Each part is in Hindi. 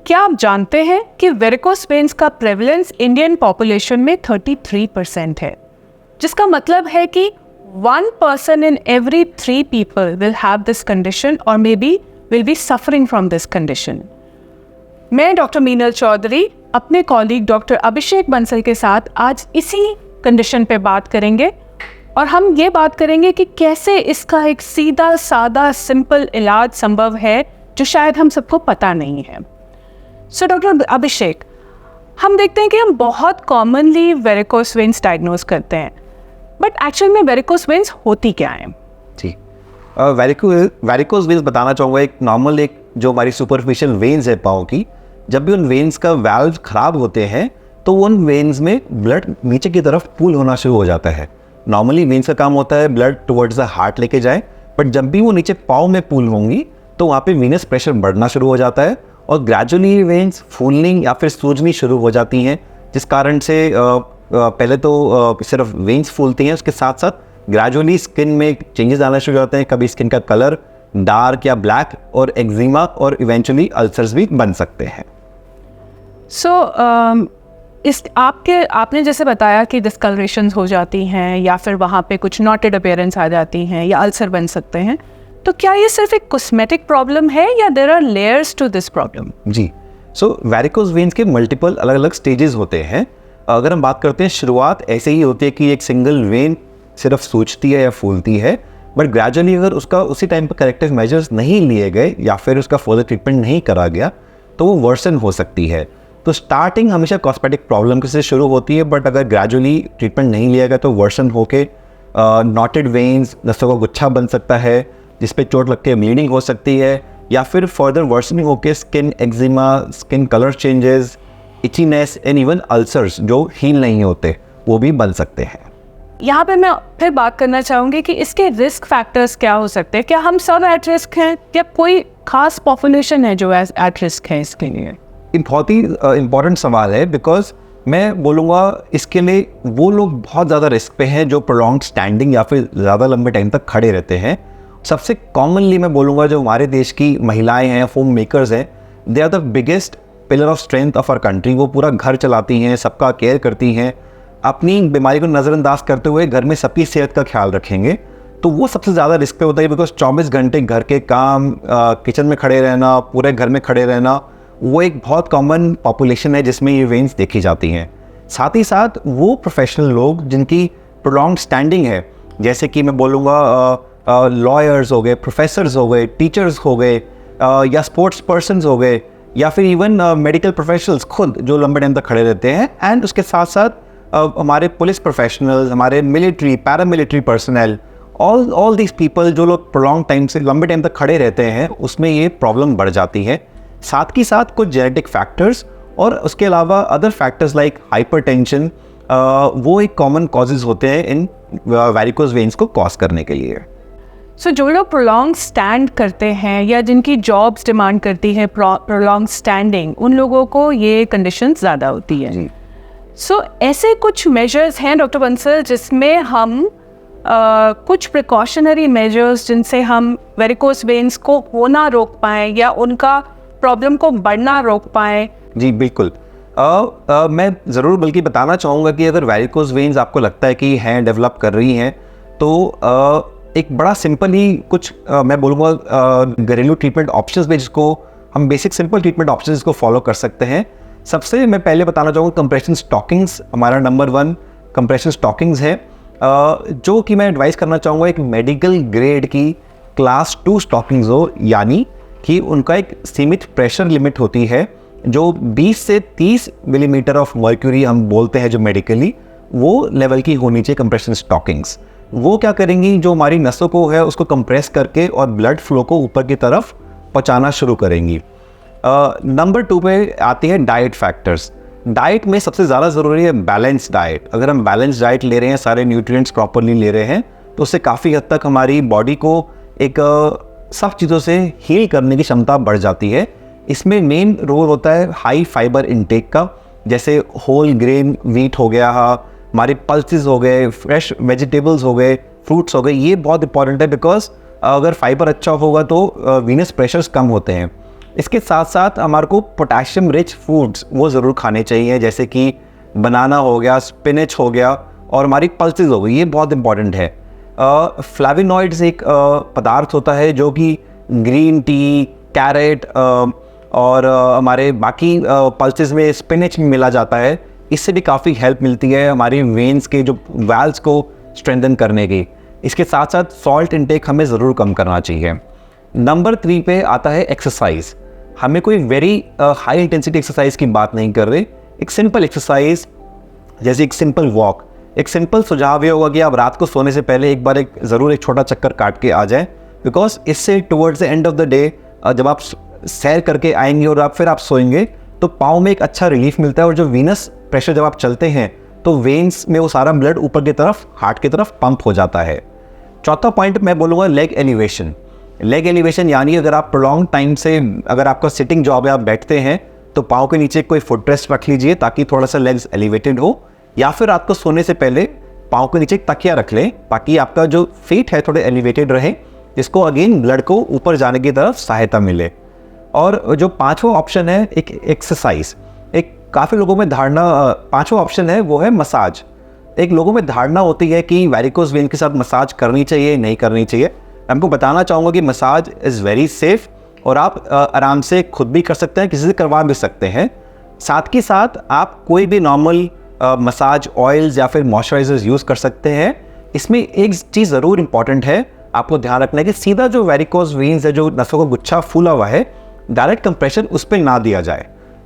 क्या आप जानते हैं कि वेरिकोस वेन्स का प्रेवलेंस इंडियन पॉपुलेशन में 33% है, जिसका मतलब है कि 1 person in every 3 people will have this condition or maybe will be suffering from this condition. मैं डॉक्टर मीनल चौधरी अपने कॉलीग डॉक्टर अभिषेक बंसल के साथ आज इसी कंडीशन पे बात करेंगे और हम ये बात करेंगे कि कैसे इसका एक सीधा सादा सिंपल इलाज संभव है जो शायद हम सबको पता नहीं है। सो डॉक्टर अभिषेक, हम देखते हैं कि हम बहुत कॉमनली वेरिकोस वेन्स डायग्नोज करते हैं, बट एक्चुअल में वेरिकोस वेन्स होती क्या है? जी, वेरिकोस वेन्स बताना चाहूँगा एक नॉर्मल एक जो हमारी सुपरफिशियल वेन्स है पाँव की, जब भी उन वेन्स का वाल्व खराब होते हैं तो उन वेन्स में ब्लड नीचे की तरफ पूल होना शुरू हो जाता है। नॉर्मली वेन्स का काम होता है ब्लड टुवर्ड्स द हार्ट लेके जाए, बट जब भी वो नीचे पाँव में पूल होंगी तो वहाँ पे वीनस प्रेशर बढ़ना शुरू हो जाता है और ग्रेजुअली वेन्स फूलनी या फिर सूजनी शुरू हो जाती हैं, जिस कारण से पहले तो सिर्फ वेन्स फूलती हैं, उसके साथ साथ ग्रेजुअली स्किन में चेंजेस आना शुरू हो जाते हैं। कभी स्किन का कलर डार्क या ब्लैक और एक्जिमा और इवेंचुअली अल्सर्स भी बन सकते हैं। आपने जैसे बताया कि डिस्कलरेशंस हो जाती हैं या फिर वहाँ पे कुछ नॉटेड अपीयरेंस आ जाती हैं या अल्सर बन सकते हैं, तो क्या ये सिर्फ एक कॉस्मेटिक प्रॉब्लम है या there are layers to this problem? जी, सो वेरिकोस वेन्स के मल्टीपल अलग अलग स्टेजेस होते हैं। अगर हम बात करते हैं, शुरुआत ऐसे ही होती है कि एक सिंगल वेन सिर्फ सूजती है या फूलती है, बट ग्रेजुअली अगर उसका उसी टाइम पर करेक्टिव मेजर्स नहीं लिए गए या फिर उसका फर्दर ट्रीटमेंट नहीं करा गया तो वो वर्सन हो सकती है। तो स्टार्टिंग हमेशा कॉस्मेटिक प्रॉब्लम से शुरू होती है, बट अगर ग्रेजुअली ट्रीटमेंट नहीं लिया गया तो वर्सन होके नॉटेड वेन्स, नसों का गुच्छा बन सकता है जिस पे चोट लग के ब्लीडिंग हो सकती है, या फिर फर्दर वर्सनिंग होके skin eczema, skin colour changes, itchiness and even ulcers जो हील नहीं होते वो भी बन सकते हैं। यहाँ पे मैं फिर बात करना चाहूँगी कि इसके रिस्क फैक्टर्स क्या हो सकते हैं? क्या हम सब एट रिस्क हैं या कोई खास पॉपुलेशन है जो एट रिस्क है इसके लिए? ये बहुत ही इम्पॉर्टेंट सवाल है, बिकॉज मैं बोलूँगा इसके लिए वो लोग बहुत ज़्यादा रिस्क पे हैं जो प्रोलॉन्ग स्टैंडिंग या फिर ज़्यादा लंबे टाइम तक खड़े रहते हैं। सबसे कॉमनली मैं बोलूँगा जो हमारे देश की महिलाएं हैं, होम मेकर्स हैं, they are the biggest pillar of strength of our country. वो पूरा घर चलाती हैं, सबका केयर करती हैं, अपनी बीमारी को नज़रअंदाज करते हुए घर में सबकी सेहत का ख्याल रखेंगे, तो वो सबसे ज़्यादा रिस्क पे होता है। बिकॉज 24 घंटे घर के काम, किचन में खड़े रहना, पूरे घर में खड़े रहना, वो एक बहुत कॉमन पॉपुलेशन है जिसमें ये वेन्स देखी जाती हैं। साथ ही साथ वो प्रोफेशनल लोग जिनकी प्रोलॉन्ग स्टैंडिंग है, जैसे कि मैं बोलूँगा लॉयर्स हो गए, प्रोफेसर्स हो गए, टीचर्स हो गए, या स्पोर्ट्स पर्सनस हो गए, या फिर इवन मेडिकल प्रोफेशनल्स खुद जो लंबे टाइम तक खड़े रहते हैं, एंड उसके साथ साथ हमारे पुलिस प्रोफेशनल्स, हमारे military, paramilitary personal, all these people जो लोग प्रोलॉन्ग टाइम से लंबे टाइम तक खड़े रहते हैं, उसमें ये प्रॉब्लम बढ़ जाती है। साथ ही साथ कुछ जेनेटिक फैक्टर्स और उसके अलावा अदर फैक्टर्स लाइक हाइपरटेंशन, वो एक कॉमन कॉजेज होते हैं इन वेरिकोस वेन्स को कॉज करने के लिए। सो जो लोग प्रोलॉन्ग स्टैंड करते हैं या जिनकी जॉब्स डिमांड करती है प्रोलॉन्ग स्टैंडिंग, उन लोगों को ये कंडीशन ज़्यादा होती है। सो ऐसे कुछ मेजर्स हैं डॉक्टर बंसल जिसमें हम कुछ प्रिकॉशनरी मेजर्स जिनसे हम वेरिकोस वेन्स को होना रोक पाएँ या उनका प्रॉब्लम को बढ़ना रोक पाएँ? जी बिल्कुल, मैं ज़रूर बल्कि बताना चाहूँगा कि अगर वेरिकोस वेन्स आपको लगता है कि हैं डेवलप कर रही हैं, तो एक बड़ा सिंपल ही कुछ मैं बोलूँगा घरेलू ट्रीटमेंट ऑप्शंस में जिसको हम बेसिक सिंपल ट्रीटमेंट ऑप्शंस को फॉलो कर सकते हैं। सबसे मैं पहले बताना चाहूँगा कंप्रेशन स्टॉकिंग्स हमारा नंबर 1 कंप्रेशन स्टॉकिंग्स है, जो कि मैं एडवाइस करना चाहूँगा एक मेडिकल ग्रेड की क्लास 2 स्टॉकिंग्स हो, यानी कि उनका एक सीमित प्रेशर लिमिट होती है जो 20 से 30 मिलीमीटर ऑफ मर्क्यूरी हम बोलते हैं जो मेडिकली, वो लेवल की होनी चाहिए कंप्रेशन स्टॉकिंग्स। वो क्या करेंगी, जो हमारी नसों को है उसको कंप्रेस करके और ब्लड फ्लो को ऊपर की तरफ पहुँचाना शुरू करेंगी। नंबर 2 पे आती है डाइट फैक्टर्स। डाइट में सबसे ज़्यादा ज़रूरी है बैलेंस डाइट। अगर हम बैलेंस डाइट ले रहे हैं, सारे न्यूट्रिएंट्स प्रॉपरली ले रहे हैं, तो उससे काफ़ी हद तक हमारी बॉडी को एक सब चीज़ों से हील करने की क्षमता बढ़ जाती है। इसमें मेन रोल होता है हाई फाइबर इनटेक का, जैसे होल ग्रेन व्हीट हो गया, हमारे पल्सेस हो गए, फ्रेश वेजिटेबल्स हो गए, फ्रूट्स हो गए, ये बहुत इंपॉर्टेंट है। बिकॉज अगर फाइबर अच्छा होगा तो वीनस प्रेशर्स कम होते हैं। इसके साथ साथ हमारे को पोटेशियम रिच फूड्स वो ज़रूर खाने चाहिए, जैसे कि बनाना हो गया, स्पिनच हो गया और हमारी पल्सेस हो गई, ये बहुत इंपॉर्टेंट है। फ्लेविनॉइड्स एक पदार्थ होता है जो कि ग्रीन टी, कैरेट और हमारे बाकी पल्सेस में स्पिनच में मिला जाता है। इससे भी काफ़ी हेल्प मिलती है हमारी वेन्स के जो वैल्व्स को स्ट्रेंथन करने की। इसके साथ साथ सॉल्ट इंटेक हमें ज़रूर कम करना चाहिए। नंबर 3 पे आता है एक्सरसाइज। हमें कोई वेरी हाई इंटेंसिटी एक्सरसाइज की बात नहीं कर रहे, एक सिंपल एक्सरसाइज जैसे एक सिंपल वॉक। एक सिंपल सुझाव ये होगा कि आप रात को सोने से पहले एक बार ज़रूर एक छोटा चक्कर काट के आ जाएं, बिकॉज इससे towards the end of the day जब आप सैर करके आएंगे और फिर आप सोएंगे तो पाँव में एक अच्छा रिलीफ मिलता है, और जो वीनस प्रेशर जब आप चलते हैं तो वेन्स में वो सारा ब्लड ऊपर की तरफ हार्ट की तरफ पंप हो जाता है। चौथा पॉइंट मैं बोलूँगा लेग एलिवेशन। लेग एलिवेशन यानी अगर आप प्रोलॉन्ग टाइम से, अगर आपका सिटिंग जॉब है, आप बैठते हैं तो पाँव के नीचे कोई फुट रेस्ट रख लीजिए ताकि थोड़ा सा लेग्स एलिवेटेड हो, या फिर रात को सोने से पहले पाँव के नीचे एक तकिया रख लें ताकि आपका जो फीट है थोड़े एलिवेटेड रहे, जिसको अगेन ब्लड को ऊपर जाने की तरफ सहायता मिले। और जो पाँचवा ऑप्शन है एक एक्सरसाइज। एक काफ़ी लोगों में धारणा, पाँचवा ऑप्शन है वो है मसाज। एक लोगों में धारणा होती है कि वैरिकोज वेन के साथ मसाज करनी चाहिए नहीं करनी चाहिए। हमको बताना चाहूँगा कि मसाज इज़ वेरी सेफ और आप आराम से खुद भी कर सकते हैं, किसी से करवा भी सकते हैं। साथ के साथ आप कोई भी नॉर्मल मसाज ऑयल्स या फिर मॉइस्चराइजर्स यूज़ कर सकते हैं। इसमें एक चीज़ ज़रूर इंपॉर्टेंट है, आपको ध्यान रखना है कि सीधा जो वैरिकोज वेन्स है, जो नसों का गुच्छा फूला हुआ है, डायरेक्ट कंप्रेशन उस पर ना दिया जाए।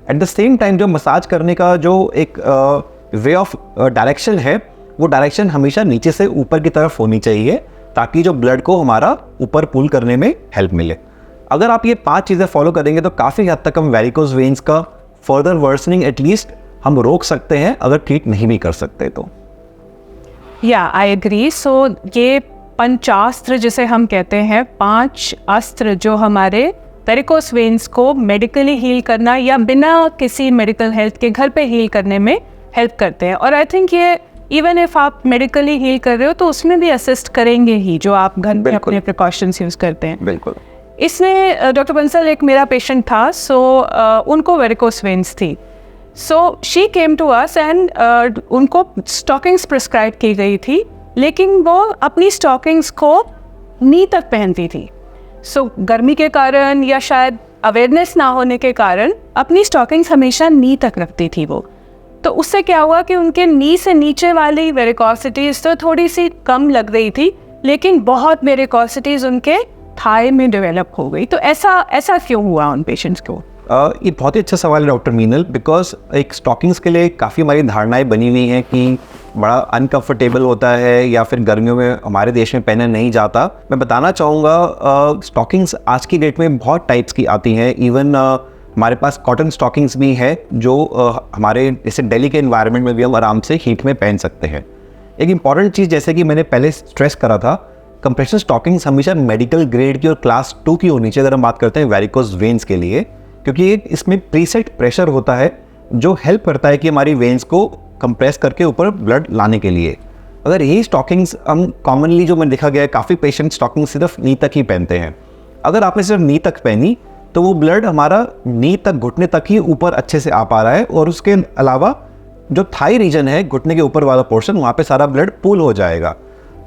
एट द सेम टाइम जो मसाज करने का जो एक वे ऑफ डायरेक्शन है, वो डायरेक्शन हमेशा नीचे से ऊपर की तरफ होनी चाहिए ताकि जो ब्लड को हमारा ऊपर पुल करने में हेल्प मिले। अगर आप ये 5 चीज़ें फॉलो करेंगे तो काफ़ी हद तक हम वैरिकोज वेन्स का फर्दर वर्सनिंग एटलीस्ट हम रोक सकते हैं, अगर ट्रीट नहीं भी कर सकते तो। या आई एग्री। सो ये पंचास्त्र जिसे हम कहते हैं, 5 अस्त्र जो हमारे वेरिकोज वेन्स को मेडिकली हील करना या बिना किसी मेडिकल हेल्थ के घर पे हील करने में हेल्प करते हैं। और आई थिंक ये इवन इफ आप मेडिकली हील कर रहे हो तो उसमें भी असिस्ट करेंगे ही, जो आप घर में अपने प्रिकॉशंस यूज़ करते हैं। बिल्कुल। इसमें डॉक्टर बंसल, एक मेरा पेशेंट था, सो उनको वेरिकोज वेन्स थी। So she came to us and उनको स्टॉकिंग्स प्रिस्क्राइब की गई थी, लेकिन वो अपनी स्टॉकिंग्स को नी तक पहनती थी। सो गर्मी के कारण या शायद अवेयरनेस ना होने के कारण अपनी स्टॉकिंग्स हमेशा नी तक रखती थी वो। तो उससे क्या हुआ कि उनके नी से नीचे वाली वेरिकोसिटीज़ तो थोड़ी सी कम लग रही थी, लेकिन बहुत वेरिकोसिटीज़ उनके थाई में डेवलप हो गई। तो ऐसा क्यों हुआ उन पेशेंट्स को? ये बहुत ही अच्छा सवाल है डॉक्टर मीनल, बिकॉज एक स्टॉकिंग्स के लिए काफ़ी हमारी धारणाएं बनी हुई हैं कि बड़ा अनकंफर्टेबल होता है या फिर गर्मियों में हमारे देश में पहना नहीं जाता। मैं बताना चाहूँगा स्टॉकिंग्स आज की डेट में बहुत टाइप्स की आती हैं। इवन हमारे पास कॉटन स्टॉकिंग्स भी है जो हमारे जैसे दिल्ली के एनवायरनमेंट में भी हम आराम से हीट में पहन सकते हैं। एक इम्पॉर्टेंट चीज़ जैसे कि मैंने पहले स्ट्रेस करा था, कंप्रेशन स्टॉकिंग्स हमेशा मेडिकल ग्रेड की और क्लास 2 की होनी चाहिए अगर हम बात करते हैं वेरिकोज वेन्स के लिए, क्योंकि इसमें प्रीसेट प्रेशर होता है जो हेल्प करता है कि हमारी वेन्स को कंप्रेस करके ऊपर ब्लड लाने के लिए। अगर यही स्टॉकिंग्स हम कॉमनली जो मैंने देखा गया है, काफ़ी पेशेंट स्टॉकिंग सिर्फ नी तक ही पहनते हैं। अगर आपने सिर्फ नी तक पहनी तो वो ब्लड हमारा नी तक, घुटने तक ही ऊपर अच्छे से आ पा रहा है, और उसके अलावा जो थाई रीजन है, घुटने के ऊपर वाला पोर्शन, वहाँ पे सारा ब्लड पूल हो जाएगा।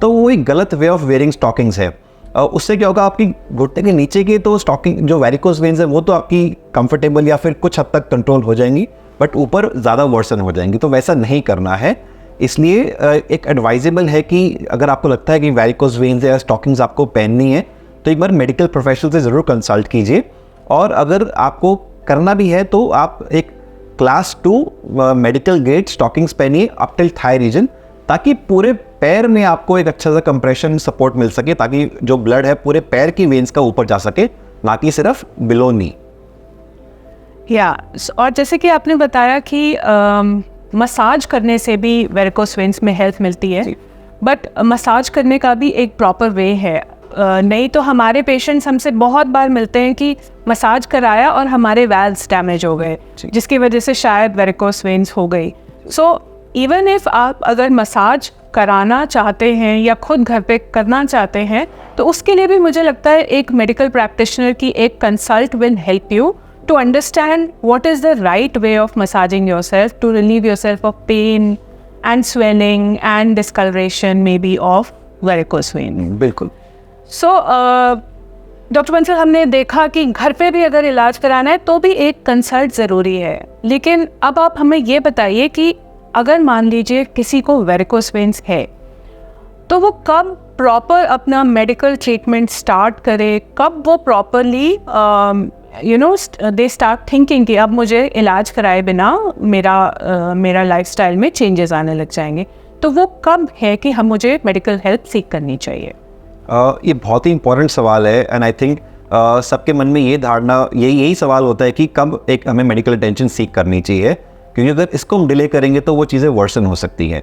तो वो एक गलत वे ऑफ वेयरिंग स्टॉकिंग्स है। उससे क्या होगा, आपकी घुटने के नीचे की तो स्टॉकिंग जो वेरिकोज वेन्स है वो तो आपकी कंफर्टेबल या फिर कुछ हद तक कंट्रोल हो जाएंगी, बट ऊपर ज़्यादा वर्सन हो जाएंगी। तो वैसा नहीं करना है। इसलिए एक एडवाइजेबल है कि अगर आपको लगता है कि वेरिकोज वेन्स या स्टॉकिंग्स आपको पहननी है तो एक बार मेडिकल प्रोफेशनल से ज़रूर कंसल्ट कीजिए। और अगर आपको करना भी है तो आप एक क्लास 2 मेडिकल ग्रेड स्टॉकिंग्स पहनिए अप टिल थाई रीजन, ताकि पूरे पैर में आपको एक अच्छा सा कंप्रेशन सपोर्ट मिल सके, ताकि जो ब्लड है पूरे पैर की वेन्स का ऊपर जा सके, ना कि सिर्फ बिलो नी। और जैसे कि आपने बताया कि मसाज करने से भी वेरिकोज वेन्स में हेल्प मिलती है, बट मसाज करने का भी एक प्रॉपर वे है। नहीं तो हमारे पेशेंट्स हमसे बहुत बार मिलते हैं कि मसाज कराया और हमारे वैल्व्स डैमेज हो गए, जिसकी वजह से शायद वेरिकोज वेन्स हो गई। सो इवन इफ आप अगर मसाज कराना चाहते हैं या खुद घर पे करना चाहते हैं, तो उसके लिए भी मुझे लगता है एक मेडिकल प्रैक्टिशनर की एक consult will help you to understand what is the right way of massaging yourself to relieve yourself of pain and swelling and discoloration maybe of varicose vein. बिल्कुल. So डॉक्टर बंसल, हमने देखा कि घर पे भी अगर इलाज कराना है तो भी एक कंसल्ट ज़रूरी है, लेकिन अब आप हमें ये बताइए कि अगर मान लीजिए किसी को वेरिकोस वेन्स है तो वो कब प्रॉपर अपना मेडिकल ट्रीटमेंट स्टार्ट करे, कब वो प्रॉपरली दे स्टार्ट थिंकिंग कि अब मुझे इलाज कराए बिना मेरा लाइफस्टाइल में चेंजेस आने लग जाएंगे, तो वो कब है कि हम मुझे मेडिकल हेल्प सीख करनी चाहिए? ये बहुत ही इंपॉर्टेंट सवाल है एंड आई थिंक सबके मन में ये धारणा यही सवाल होता है कि कब एक हमें मेडिकल अटेंशन सीख करनी चाहिए, क्योंकि अगर इसको हम डिले करेंगे तो वो चीज़ें वर्सन हो सकती हैं।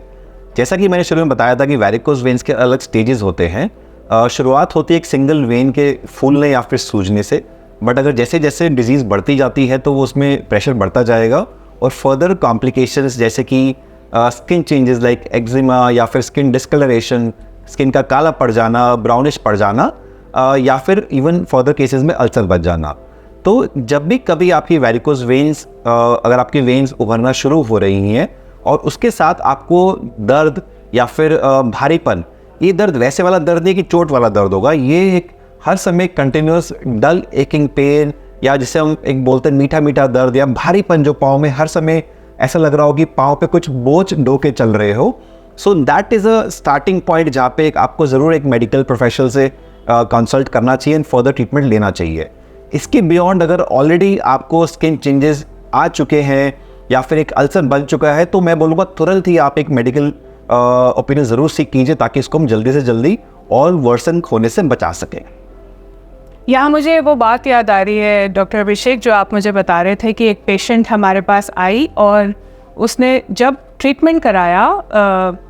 जैसा कि मैंने शुरू में बताया था कि वेरिकोस वेन्स के अलग स्टेजेस होते हैं। शुरुआत होती है एक सिंगल वेन के फूलने या फिर सूजने से, बट अगर जैसे जैसे डिजीज़ बढ़ती जाती है तो वो उसमें प्रेशर बढ़ता जाएगा और फर्दर कॉम्प्लिकेशंस जैसे कि स्किन चेंजेस लाइक एक्जिमा या फिर स्किन डिस्कलरेशन, स्किन का काला पड़ जाना, ब्राउनिश पड़ जाना या फिर इवन फर्दर केसेस में अल्सर बच जाना। तो जब भी कभी आपकी वेरिकोस वेन्स अगर आपकी वेन्स उभरना शुरू हो रही हैं और उसके साथ आपको दर्द या फिर भारीपन, ये दर्द वैसे वाला दर्द नहीं कि चोट वाला दर्द होगा, ये एक हर समय कंटिन्यूस डल एकिंग पेन या जिसे हम एक बोलते हैं मीठा मीठा दर्द या भारीपन जो पाँव में हर समय ऐसा लग रहा हो कि पाँव पे कुछ बोझ ढो के चल रहे हो, so that is a starting point जहाँ पे आपको ज़रूर एक मेडिकल प्रोफेशनल से कंसल्ट करना चाहिए एंड फर्दर ट्रीटमेंट लेना चाहिए। इसके बियॉन्ड अगर ऑलरेडी आपको स्किन चेंजेस आ चुके हैं या फिर एक अल्सर बन चुका है तो मैं बोलूँगा तुरंत ही आप एक मेडिकल ओपिनियन ज़रूर सीख कीजिए ताकि इसको हम जल्दी से जल्दी और वर्सन होने से बचा सकें। यहाँ मुझे वो बात याद आ रही है डॉक्टर अभिषेक, जो आप मुझे बता रहे थे कि एक पेशेंट हमारे पास आई और उसने जब ट्रीटमेंट कराया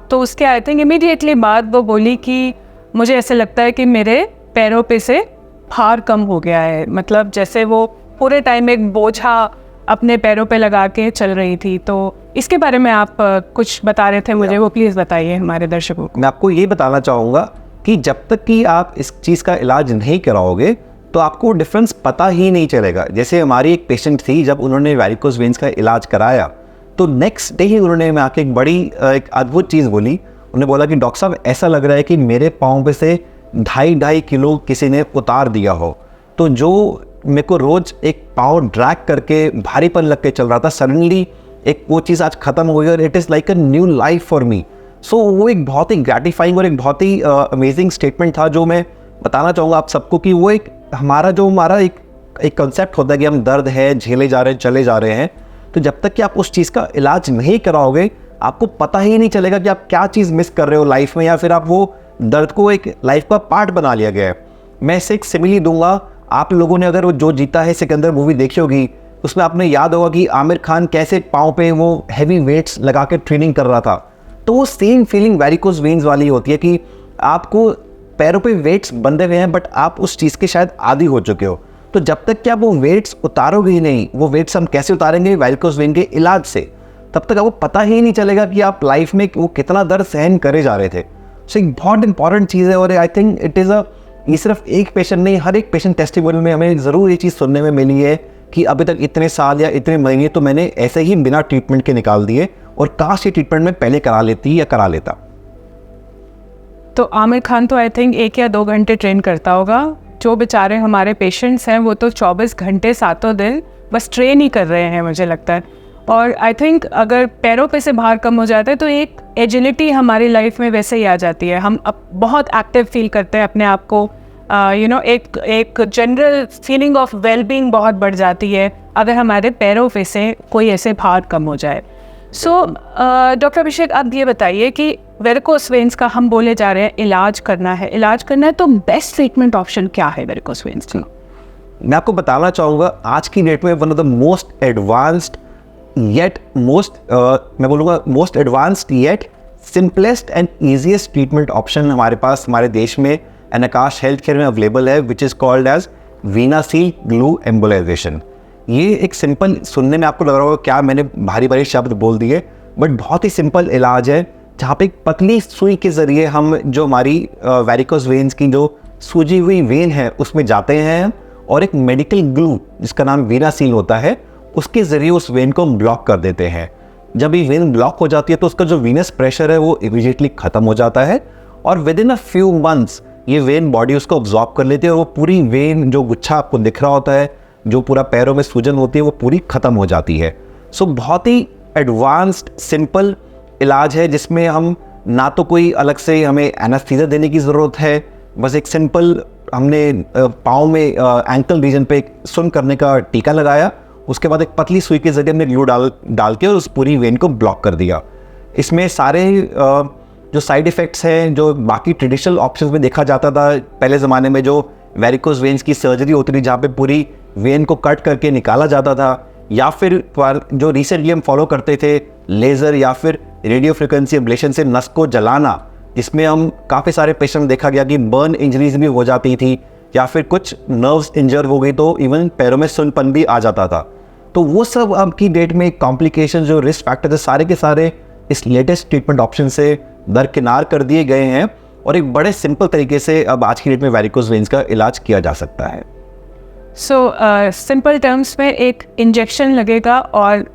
तो उसके आई थिंक इमीडिएटली बाद वो बोली कि मुझे ऐसे लगता है कि मेरे पैरों पे से भार कम हो गया है, मतलब जैसे वो पूरे टाइम एक बोझा अपने पैरों पे लगा के चल रही थी। तो इसके बारे में आप कुछ बता रहे थे मुझे, वो प्लीज़ बताइए हमारे दर्शकों को। मैं आपको ये बताना चाहूँगा कि जब तक कि आप इस चीज़ का इलाज नहीं कराओगे तो आपको डिफरेंस पता ही नहीं चलेगा। जैसे हमारी एक पेशेंट थी, जब उन्होंने वेरिकोस वेन्स का इलाज कराया तो नेक्स्ट डे ही उन्होंने मैं आके एक अद्भुत चीज़ बोली। उन्होंने बोला कि डॉक्टर साहब ऐसा लग रहा है कि मेरे पाँव पे से 2.5 किलो किसी ने उतार दिया हो। तो जो मेरे को रोज़ एक पाँव ड्रैग करके भारीपन लग के चल रहा था, सडनली एक वो चीज़ आज ख़त्म हो गई और it is like a new life for me. So वो एक बहुत ही ग्रेटिफाइंग और एक बहुत ही अमेजिंग स्टेटमेंट था जो मैं बताना चाहूँगा आप सबको कि वो एक हमारा एक कंसेप्ट होता है कि हम दर्द है झेले जा रहे हैं, चले जा रहे हैं। तो जब तक कि आप उस चीज़ का इलाज नहीं कराओगे आपको पता ही नहीं चलेगा कि आप क्या चीज़ मिस कर रहे हो लाइफ में, या फिर आप वो दर्द को एक लाइफ का पार्ट बना लिया गया है। मैं इसे एक सिमिली दूंगा, आप लोगों ने अगर वो जो जीता है सिकंदर मूवी देखी होगी, उसमें आपने याद होगा कि आमिर खान कैसे पाँव पे वो हैवी वेट्स लगा के ट्रेनिंग कर रहा था। तो वो सेम फीलिंग वेरिकोस वेन्स वाली होती है कि आपको पैरों पे वेट्स बंधे हुए हैं बट आप उस चीज़ के शायद आदी हो चुके हो। तो जब तक कि आप वो वेट्स उतारोगे ही नहीं, वो वेट्स हम कैसे उतारेंगे? वेरिकोस वेन के इलाज से। तब तक आपको पता ही नहीं चलेगा कि आप लाइफ में वो कितना दर्द सहन करे जा रहे थे। सो एक बहुत इंपॉर्टेंट चीज़ है और आई थिंक इट इज़ ये सिर्फ एक पेशेंट नहीं, हर एक पेशेंट टेस्टिमोनियल में हमें ज़रूर ये चीज़ सुनने में मिली है कि अभी तक इतने साल या इतने महीने तो मैंने ऐसे ही बिना ट्रीटमेंट के निकाल दिए और काश ये ट्रीटमेंट में पहले करा लेती या करा लेता। तो आमिर खान तो आई थिंक 1 या 2 घंटे ट्रेन करता होगा, जो बेचारे हमारे पेशेंट्स हैं वो तो 24 घंटे 7 दिन बस ट्रेन ही कर रहे हैं मुझे लगता है। और आई थिंक अगर पैरों पे से भार कम हो जाता है तो एक एजिलिटी हमारी लाइफ में वैसे ही आ जाती है, हम अब बहुत एक्टिव फील करते हैं अपने आप को, एक जनरल फीलिंग ऑफ वेलबींग बहुत बढ़ जाती है अगर हमारे पैरों पे से कोई ऐसे भार कम हो जाए। सो डॉक्टर अभिषेक, आप ये बताइए कि वेरिकोस वेन्स का हम बोले जा रहे हैं इलाज करना है तो बेस्ट ट्रीटमेंट ऑप्शन क्या है वेरिकोस वेन्स का? मैं आपको बताना चाहूँगा आज की डेट में one of the most advanced yet most advanced yet simplest and easiest treatment option हमारे पास हमारे देश में एनाकाश हेल्थ केयर में अवेलेबल है, which is called as VenaSeal glue embolization. ये एक सिंपल, सुनने में आपको लग रहा होगा क्या मैंने भारी भारी शब्द बोल दिए, बट बहुत ही सिंपल इलाज है, जहाँ पे एक पतली सुई के ज़रिए हम जो हमारी वेरिकोस वेन्स की जो सूजी हुई वेन है उसमें जाते हैं और एक मेडिकल ग्लू जिसका नाम वीनासील होता है उसके ज़रिए उस वेन को ब्लॉक कर देते हैं। जब ये वेन ब्लॉक हो जाती है तो उसका जो वीनस प्रेशर है वो इमीडिएटली ख़त्म हो जाता है और with in a few months ये वेन बॉडी उसको ऑब्जॉर्ब कर लेती है और वो पूरी वेन जो गुच्छा आपको दिख रहा होता है, जो पूरा पैरों में सूजन होती है, वो पूरी ख़त्म हो जाती है। सो बहुत ही एडवांस्ड सिंपल इलाज है जिसमें हम ना तो कोई अलग से हमें एनेस्थीसिया देने की ज़रूरत है, बस एक सिंपल हमने पाँव में एंकल रीजन पे एक सुन करने का टीका लगाया, उसके बाद एक पतली सुई के जरिए हमने ग्लू डाल के उस पूरी वेन को ब्लॉक कर दिया। इसमें सारे जो साइड इफ़ेक्ट्स हैं जो बाकी ट्रेडिशनल ऑप्शंस में देखा जाता था पहले ज़माने में, जो वेरिकोस वेन्स की सर्जरी होती थी जहाँ पे पूरी वेन को कट करके निकाला जाता था, या फिर जो रिसेंटली हम फॉलो करते थे लेज़र या फिर रेडियो फ्रिक्वेंसी एब्लेशन से नस को जलाना, जिसमें हम काफ़ी सारे पेशेंट देखा गया कि बर्न इंजरीज भी हो जाती थी या फिर कुछ नर्व्स इंजर हो गई तो इवन पैरों में सुनपन भी आ जाता था। तो वो सब अब की डेट में कॉम्प्लिकेशन जो रिस्क फैक्टर थे सारे के सारे इस लेटेस्ट ट्रीटमेंट ऑप्शन से दरकिनार कर दिए गए हैं और एक बड़े सिंपल तरीके से अब आज की डेट में वेरिकोस वेन्स का इलाज किया जा सकता है। सो सिंपल टर्म्स में एक इंजेक्शन लगेगा और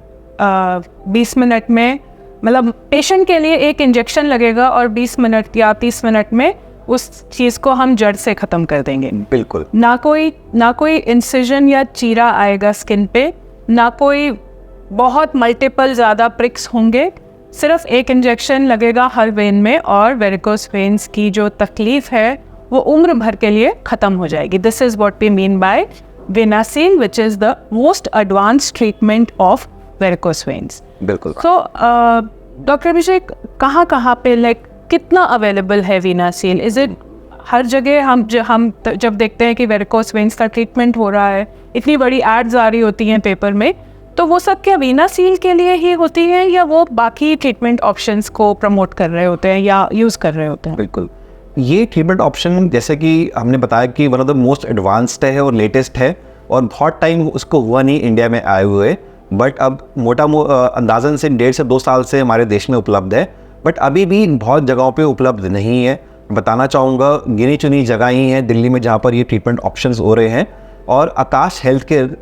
20 मिनट में, मतलब पेशेंट के लिए एक इंजेक्शन लगेगा और 20 मिनट या 30 मिनट में उस चीज़ को हम जड़ से ख़त्म कर देंगे। बिल्कुल। ना कोई इंसिजन या चीरा आएगा स्किन पे, ना कोई बहुत मल्टीपल ज़्यादा प्रिक्स होंगे, सिर्फ एक इंजेक्शन लगेगा हर वेन में और वेरिकोस वेन्स की जो तकलीफ़ है वो उम्र भर के लिए ख़त्म हो जाएगी। This is what we mean by VenaSeal, which is the most advanced treatment of varicose veins. बिल्कुल। सो डॉक्टर अभिषेक, कहाँ पे लाइक कितना अवेलेबल है वेनासील? इज़ इट हर जगह? हम जब देखते हैं कि वेरिकोस वेन्स का ट्रीटमेंट हो रहा है, इतनी बड़ी एड्स आ रही होती हैं पेपर में, तो वो सब क्या वेनासील के लिए ही होती हैं या वो बाकी ट्रीटमेंट ऑप्शंस को प्रमोट कर रहे होते हैं या यूज़ कर रहे होते हैं? बिल्कुल, ये ट्रीटमेंट ऑप्शन जैसे कि हमने बताया कि one of the most advanced है और लेटेस्ट है और बहुत टाइम उसको हुआ नहीं इंडिया में आए हुए, बट अब अंदाज़न से 1.5 से 2 साल से हमारे देश में उपलब्ध है, बट अभी भी बहुत जगहों पे उपलब्ध नहीं है। बताना चाहूँगा गिनी चुनी जगह ही हैं दिल्ली में जहाँ पर ये ट्रीटमेंट ऑप्शंस हो रहे हैं, और Aakash health care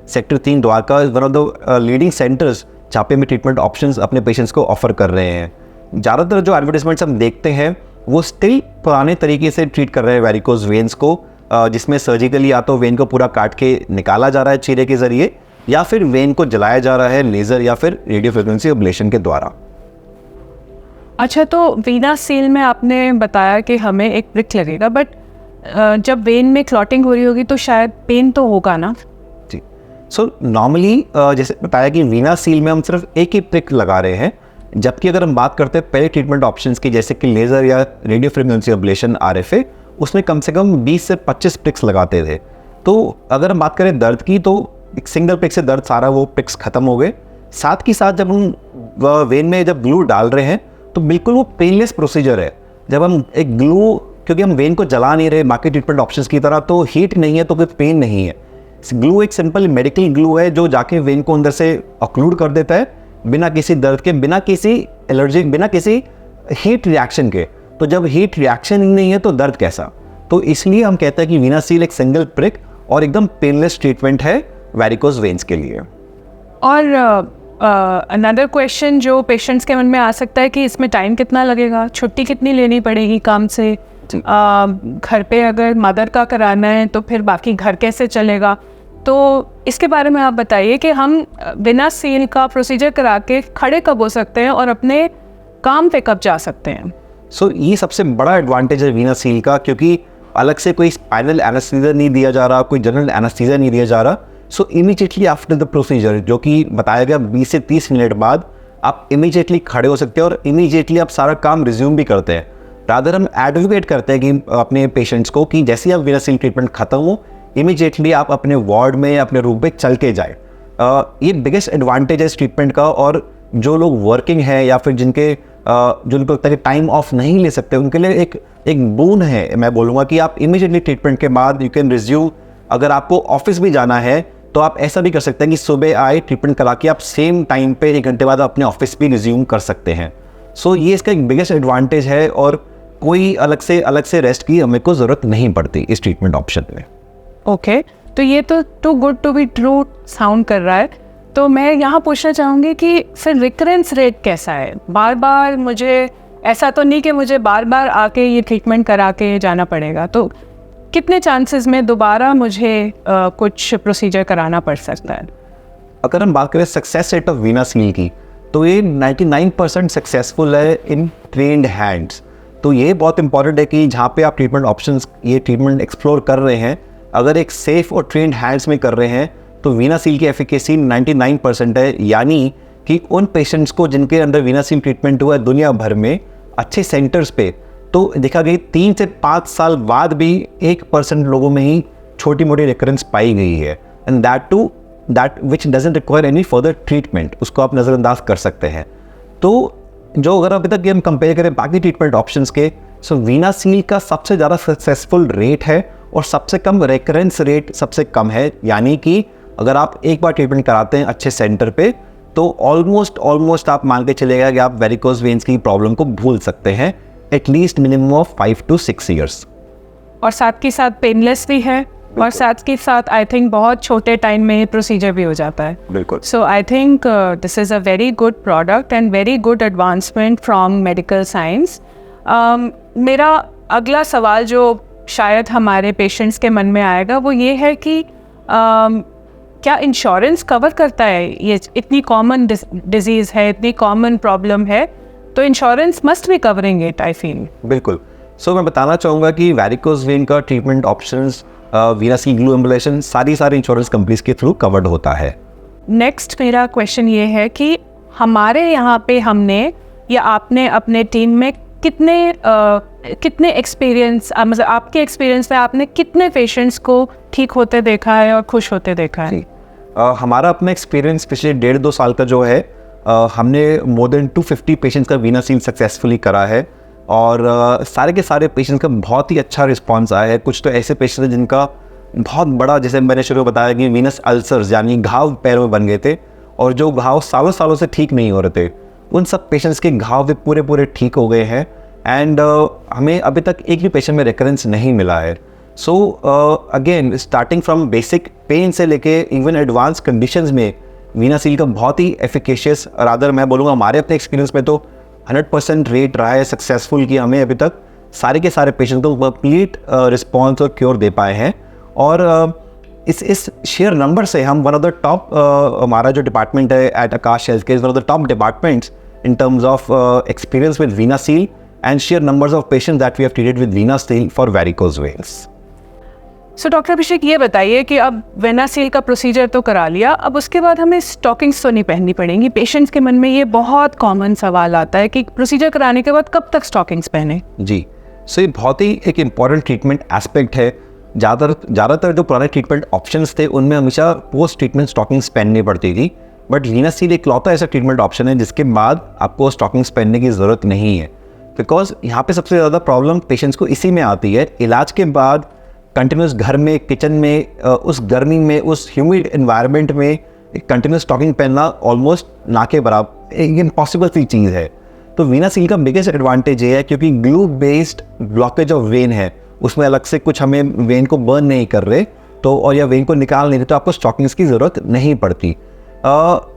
sector 3 Dwarka one of the leading centres जहाँ पे भी ट्रीटमेंट ऑप्शंस अपने पेशेंट्स को ऑफर कर रहे हैं। ज़्यादातर जो एडवर्टाइजमेंट्स हम देखते हैं वो स्टिल पुराने तरीके से ट्रीट कर रहे हैं वेरिकोस वेन्स को, जिसमें सर्जिकली या तो वेन को पूरा काट के निकाला जा रहा है चीरे के ज़रिए, या फिर वेन को जलाया जा रहा है लेज़र या फिर रेडियो फ्रिक्वेंसी एब्लेशन के द्वारा। अच्छा, तो वेनासील में आपने बताया कि हमें एक प्रिक लगेगा, बट जब वेन में क्लॉटिंग हो रही होगी तो शायद पेन तो होगा ना? जी, सो नॉर्मली जैसे बताया कि वेनासील में हम सिर्फ एक ही प्रिक लगा रहे हैं, जबकि अगर हम बात करते हैं पहले ट्रीटमेंट ऑप्शंस की जैसे कि लेज़र या रेडियो फ्रिक्वेंसी एब्लेशन RFA, उसमें कम से कम 20 से 25 प्रिक्स लगाते थे। तो अगर हम बात करें दर्द की तो एक सिंगल प्रिक से दर्द सारा वो प्रिक्स ख़त्म हो गए। साथ ही साथ जब हम वेन में जब ग्लू डाल रहे हैं तो बिल्कुल वो पेनलेस प्रोसीजर है। जब हम एक ग्लू, क्योंकि हम वेन को जला नहीं रहे बाकी ट्रीटमेंट ऑप्शंस की तरह, तो हीट नहीं है तो कोई पेन नहीं है। ग्लू एक सिंपल मेडिकल ग्लू है जो जाके वेन को अंदर से ऑक्लूड कर देता है बिना किसी दर्द के, बिना किसी एलर्जी, बिना किसी हीट रिएक्शन के। तो जब हीट रिएक्शन ही नहीं है तो दर्द कैसा? तो इसलिए हम कहते हैं कि वेनासील एक सिंगल प्रिक और एकदम पेनलेस ट्रीटमेंट है वेरिकोस वेन्स के लिए। और अनदर क्वेश्चन जो पेशेंट्स के मन में आ सकता है कि इसमें टाइम कितना लगेगा, छुट्टी कितनी लेनी पड़ेगी काम से, घर पे अगर मदर का कराना है तो फिर बाकी घर कैसे चलेगा? तो इसके बारे में आप बताइए कि हम वेनासील का प्रोसीजर करा के खड़े कब हो सकते हैं और अपने काम पे कब जा सकते हैं? सो ये सबसे बड़ा एडवांटेज है वेनासील का, क्योंकि अलग से कोई स्पाइनल एनेस्थीसिया नहीं दिया जा रहा, कोई जनरल एनेस्थीसिया नहीं दिया जा रहा। सो इमीडिएटली आफ्टर द प्रोसीजर, जो कि बताया गया 20 से 30 मिनट बाद आप इमीडिएटली खड़े हो सकते हैं और इमीडिएटली आप सारा काम रिज्यूम भी करते हैं। रादर हम एडवोकेट करते हैं कि अपने पेशेंट्स को कि जैसे ही आप वेनासील ट्रीटमेंट खत्म हो इमीडिएटली आप अपने वार्ड में अपने रूम पे चल के जाए। ये बिगेस्ट एडवांटेज है इस ट्रीटमेंट का। और जो लोग वर्किंग है या फिर जिनको लगता है कि टाइम ऑफ नहीं ले सकते, उनके लिए एक बोन है। मैं बोलूँगा कि आप इमीडिएटली ट्रीटमेंट के बाद यू कैन रिज्यूम। अगर आपको ऑफिस भी जाना है तो आप ऐसा भी कर सकते हैं कि सुबह आए, ट्रीटमेंट करा के आप सेम टाइम पे 1 घंटे बाद अपने ऑफिस भी रिज्यूम कर सकते हैं। सो ये इसका एक बिगेस्ट एडवांटेज है और कोई अलग से रेस्ट की हमें को ज़रूरत नहीं पड़ती इस ट्रीटमेंट ऑप्शन में। ओके, तो ये तो too good to be true sound कर रहा है। तो मैं यहाँ पूछना चाहूँगी कि फिर रिकरेंस रेट कैसा है? बार बार मुझे ऐसा तो नहीं कि मुझे बार बार आके ये ट्रीटमेंट करा के जाना पड़ेगा, तो कितने चांसेस में दोबारा मुझे कुछ प्रोसीजर कराना पड़ सकता है? अगर हम बात करें सक्सेस रेट ऑफ वीनासील की, तो ये 99% सक्सेसफुल है इन ट्रेन्ड हैंड्स। तो ये बहुत इंपॉर्टेंट है कि जहाँ पे आप ट्रीटमेंट ऑप्शंस, ये ट्रीटमेंट एक्सप्लोर कर रहे हैं, अगर एक सेफ और ट्रेन्ड हैंड्स में कर रहे हैं तो वीनासील की एफिकेसी 99% है। यानी कि उन पेशेंट्स को जिनके अंदर वीनासील ट्रीटमेंट हुआ है दुनिया भर में अच्छे सेंटर्स पे, तो देखा गई 3 से 5 साल बाद भी 1% लोगों में ही छोटी मोटी रिकरेंस पाई गई है, and that which doesn't require any further treatment, उसको आप नज़रअंदाज कर सकते हैं। तो जो अगर अभी तक हम कंपेयर करें बाकी ट्रीटमेंट ऑप्शंस के, सो वीनासील का सबसे ज़्यादा सक्सेसफुल रेट है और सबसे कम रिकरेंस रेट सबसे कम है। यानी कि अगर आप एक बार ट्रीटमेंट कराते हैं अच्छे सेंटर पे, तो ऑलमोस्ट आप मान के चलेगा कि आप वेरिकोज वेन्स की प्रॉब्लम को भूल सकते हैं at least minimum of 5 to 6 years। और साथ के साथ पेनलेस भी है, और साथ के साथ आई थिंक बहुत छोटे टाइम में प्रोसीजर भी हो जाता है। बिल्कुल। So I think this is a very good product and very good advancement from medical science. मेरा अगला सवाल जो शायद हमारे पेशेंट्स के मन में आएगा वो ये है कि क्या इंश्योरेंस कवर करता है? ये इतनी कॉमन डिजीज़ है, इतनी कॉमन प्रॉब्लम है, तो insurance must be covering it, I feel. बिल्कुल। सो मैं बताना चाहूँगा कि वेरिकोज वेन का ट्रीटमेंट ऑप्शंस, वीनासील ग्लू एम्बुलेशन सारी इंश्योरेंस कंपनीज के थ्रू कवर्ड होता है। नेक्स्ट मेरा क्वेश्चन ये है कि हमारे यहाँ पे हमने या आपने अपने टीम में कितने एक्सपीरियंस, मतलब आपके एक्सपीरियंस में आपने कितने पेशेंट्स को ठीक होते देखा है और खुश होते देखा है? हमारा अपना एक्सपीरियंस पिछले 1.5-2 साल का जो है, हमने मोर देन 250 पेशेंट्स का वीनासील सक्सेसफुली करा है और सारे के सारे पेशेंट्स का बहुत ही अच्छा रिस्पांस आया है। कुछ तो ऐसे पेशेंट्स हैं जिनका बहुत बड़ा, जैसे मैंने शुरू में बताया कि वीनस अल्सर्स यानी घाव पैरों में बन गए थे और जो घाव सालों से ठीक नहीं हो रहे थे, उन सब पेशेंट्स के घाव भी पूरे ठीक हो गए हैं एंड हमें अभी तक एक भी पेशेंट में रिकरेंस नहीं मिला है। So again starting from basic pain से लेके इवन एडवांस कंडीशंस में वीनासील का बहुत ही एफिकेशियस, रादर मैं बोलूँगा हमारे अपने एक्सपीरियंस में तो 100% रेट रहा है सक्सेसफुल कि हमें अभी तक सारे के सारे पेशेंट को कंप्लीट रिस्पॉन्स और क्योर दे पाए हैं। और इस शेयर नंबर से हम वन ऑफ द टॉप, हमारा जो डिपार्टमेंट है at Aakash healthcare one of the top departments in terms of experience with VenaSeal and share numbers of patients that we have treated with VenaSeal for varicose veins. So doctor Abhishek, ये बताइए कि अब वीनासील का प्रोसीजर तो करा लिया, अब उसके बाद हमें स्टॉकिंग्स तो नहीं पहननी पड़ेंगी? पेशेंट्स के मन में ये बहुत कॉमन सवाल आता है कि प्रोसीजर कराने के बाद कब तक स्टॉकिंग्स पहने? जी, सो ये बहुत ही एक इम्पॉर्टेंट ट्रीटमेंट एस्पेक्ट है। ज़्यादातर जो पुराने ट्रीटमेंट ऑप्शंस थे उनमें हमेशा पोस्ट ट्रीटमेंट स्टॉकिंग्स पहननी पड़ती थी, बट वीनासील एक लौता ऐसा ट्रीटमेंट ऑप्शन है जिसके बाद आपको स्टॉकिंग्स पहनने की ज़रूरत नहीं है। बिकॉज यहाँ पे सबसे ज़्यादा प्रॉब्लम पेशेंट्स को इसी में आती है, इलाज के बाद कंटिन्यूस घर में, किचन में, उस गर्मी में, उस ह्यूमिड एनवायरनमेंट में कंटिन्यूस स्टॉकिंग पहनना ऑलमोस्ट ना के बराबर एक इम्पॉसिबल सी चीज़ है। तो वीनासील का बिगेस्ट एडवांटेज ये है क्योंकि glue based blockage of when है, उसमें अलग से कुछ हमें वेन को बर्न नहीं कर रहे तो, और या वेन को निकाल नहीं रहे, तो आपको स्टॉकिंग्स की ज़रूरत नहीं पड़ती।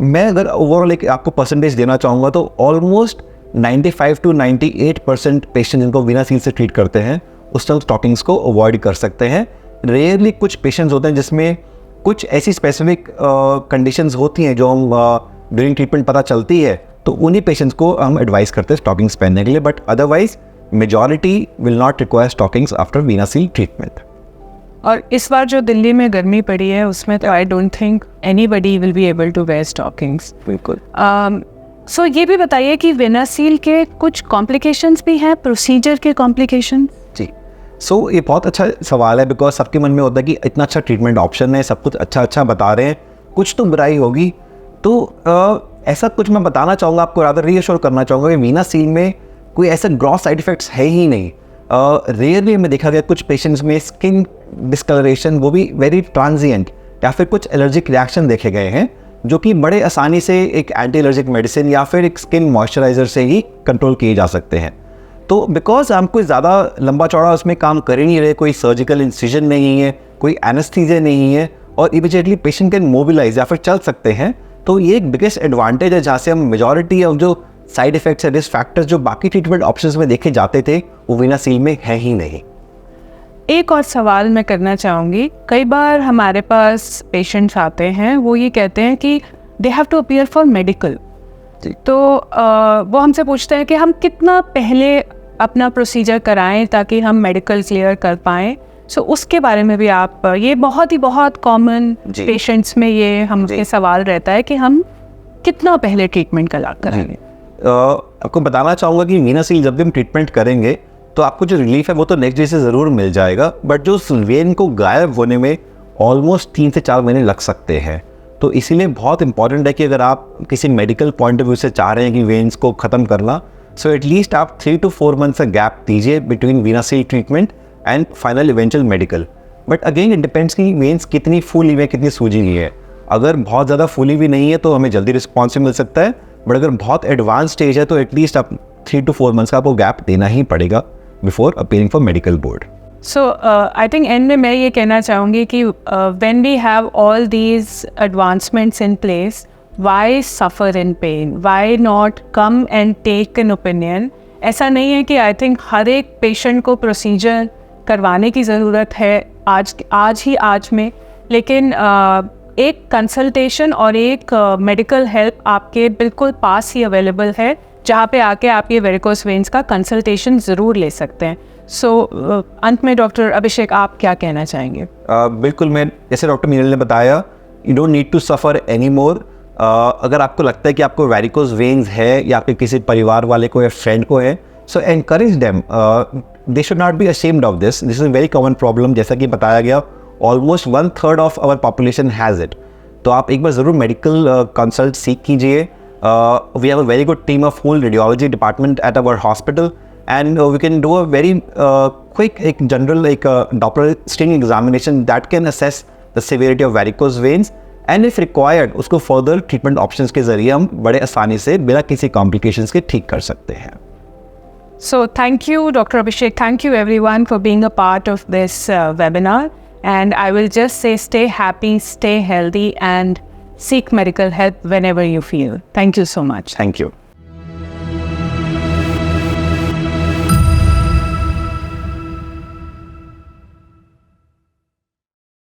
मैं अगर ओवरऑल एक आपको परसेंटेज देना चाहूँगा तो ऑलमोस्ट 95 to 98% पेशेंट जिनको वीनासील से ट्रीट करते हैं उस टाइम स्टॉकिंग्स को अवॉइड कर सकते हैं। रेयरली कुछ पेशेंट्स होते हैं जिसमें कुछ ऐसी स्पेसिफिक कंडीशंस होती हैं जो हम ड्यूरिंग ट्रीटमेंट पता चलती है, तो उन्हीं पेशेंट्स को हम एडवाइस करते हैं स्टॉकिंग्स पहनने के लिए, but otherwise majority will not require stockings after VenaSeal treatment. और इस बार जो दिल्ली में गर्मी पड़ी है उसमें तो I don't think anybody will be able to wear stockings. बिल्कुल। सो ये भी बताइए कि वीनासील के कुछ कॉम्प्लिकेशंस भी हैं, प्रोसीजर के कॉम्प्लिकेशंस? जी, सो ये बहुत अच्छा सवाल है बिकॉज सबके मन में होता है कि इतना अच्छा ट्रीटमेंट ऑप्शन है, सब कुछ अच्छा बता रहे हैं, कुछ तो बुराई होगी। तो ऐसा कुछ मैं बताना चाहूँगा आपको, रादर रीअश्योर करना चाहूँगा कि वीनासील में कोई ऐसा ग्रॉस साइड इफेक्ट्स है ही नहीं। रेयरली में देखा गया कुछ पेशेंट्स में स्किन डिस्कलरेशन, वो भी वेरी ट्रांजिएंट, या फिर कुछ एलर्जिक रिएक्शन देखे गए हैं जो कि बड़े आसानी से एक एंटी एलर्जिक मेडिसिन या फिर एक स्किन मॉइस्चराइजर से ही कंट्रोल किए जा सकते हैं। तो बिकॉज हम कोई ज़्यादा लंबा चौड़ा उसमें काम कर ही नहीं रहे, कोई सर्जिकल इंसिजन नहीं है, कोई एनेस्थीसिया नहीं है और इमीडिएटली पेशेंट कैन मोबिलाइज या फिर चल सकते हैं, तो ये एक बिगेस्ट एडवांटेज है जहाँ से हम मेजॉरिटी ऑफ जो साइड इफेक्ट्स है, रिस्क फैक्टर्स जो बाकी ट्रीटमेंट ऑप्शंस में देखे जाते थे वो वीनासील में है ही नहीं। एक और सवाल मैं करना चाहूँगी, कई बार हमारे पास पेशेंट्स आते हैं, वो ये कहते हैं कि they have to appear for medical, तो वो हमसे पूछते हैं कि हम कितना पहले अपना प्रोसीजर कराएं ताकि हम मेडिकल क्लियर कर पाएँ। सो उसके बारे में भी आप, ये बहुत कॉमन पेशेंट्स में ये हमसे सवाल रहता है कि हम कितना पहले ट्रीटमेंट कराएंगे। आपको बताना चाहूँगा कि वीनासील जब भी हम ट्रीटमेंट करेंगे तो आपको जो रिलीफ है वो तो नेक्स्ट डे से ज़रूर मिल जाएगा, बट जो उस वेन को गायब होने में ऑलमोस्ट 3 से 4 महीने लग सकते हैं। तो इसीलिए बहुत इंपॉर्टेंट है कि अगर आप किसी मेडिकल पॉइंट ऑफ व्यू से चाह रहे हैं कि वेन्स को ख़त्म करना, सो एटलीस्ट आप 3 to 4 मंथ्स का गैप दीजिए between VenaSeal treatment and final eventual medical. But again it depends कि वेन्स कितनी फूली हुई है, कितनी सूजी हुई है। अगर बहुत ज़्यादा फूली भी नहीं है तो हमें जल्दी रिस्पॉन्स मिल सकता है, बट अगर बहुत एडवांस स्टेज है तो एटलीस्ट आप 3 to 4 मंथ्स का आपको गैप देना ही पड़ेगा before appearing for medical board. So I think end में मैं ये कहना चाहूँगी कि when we have all these advancements in place, why suffer in pain, why not come and take an opinion. ऐसा नहीं है कि आई थिंक हर एक पेशेंट को प्रोसीजर करवाने की ज़रूरत है आज में, लेकिन एक कंसल्टेशन और एक मेडिकल हेल्प आपके बिल्कुल पास ही अवेलेबल है, जहाँ पे आके आप ये वेरिकोस वेन्स का कंसल्टेशन ज़रूर ले सकते हैं। सो अंत में डॉक्टर अभिषेक, आप क्या कहना चाहेंगे? बिल्कुल, मैं जैसे डॉक्टर मीनल ने बताया, you don't need to suffer any more. अगर आपको लगता है कि आपको वेरिकोस वेन्स है या आपके किसी परिवार वाले को या फ्रेंड को है, so encourage them, they should not be ashamed of this is a very common problem. जैसा कि बताया गया, almost 1/3 of our population has it. तो आप एक बार ज़रूर मेडिकल कंसल्ट सीख कीजिए। We have a very good team of full radiology department at our hospital and we can do a very quick एक जनरल एक डॉपलर स्टिंग examination that can assess the severity of varicose veins and if required उसको फर्दर ट्रीटमेंट ऑप्शंस के जरिए हम बड़े आसानी से बिना किसी कॉम्प्लिकेशंस के ठीक कर सकते हैं। So thank you, Dr. Abhishek. Thank you everyone for being a part of this webinar. And I will just say stay happy, stay healthy and seek medical help whenever you feel. Thank you so much. Thank you.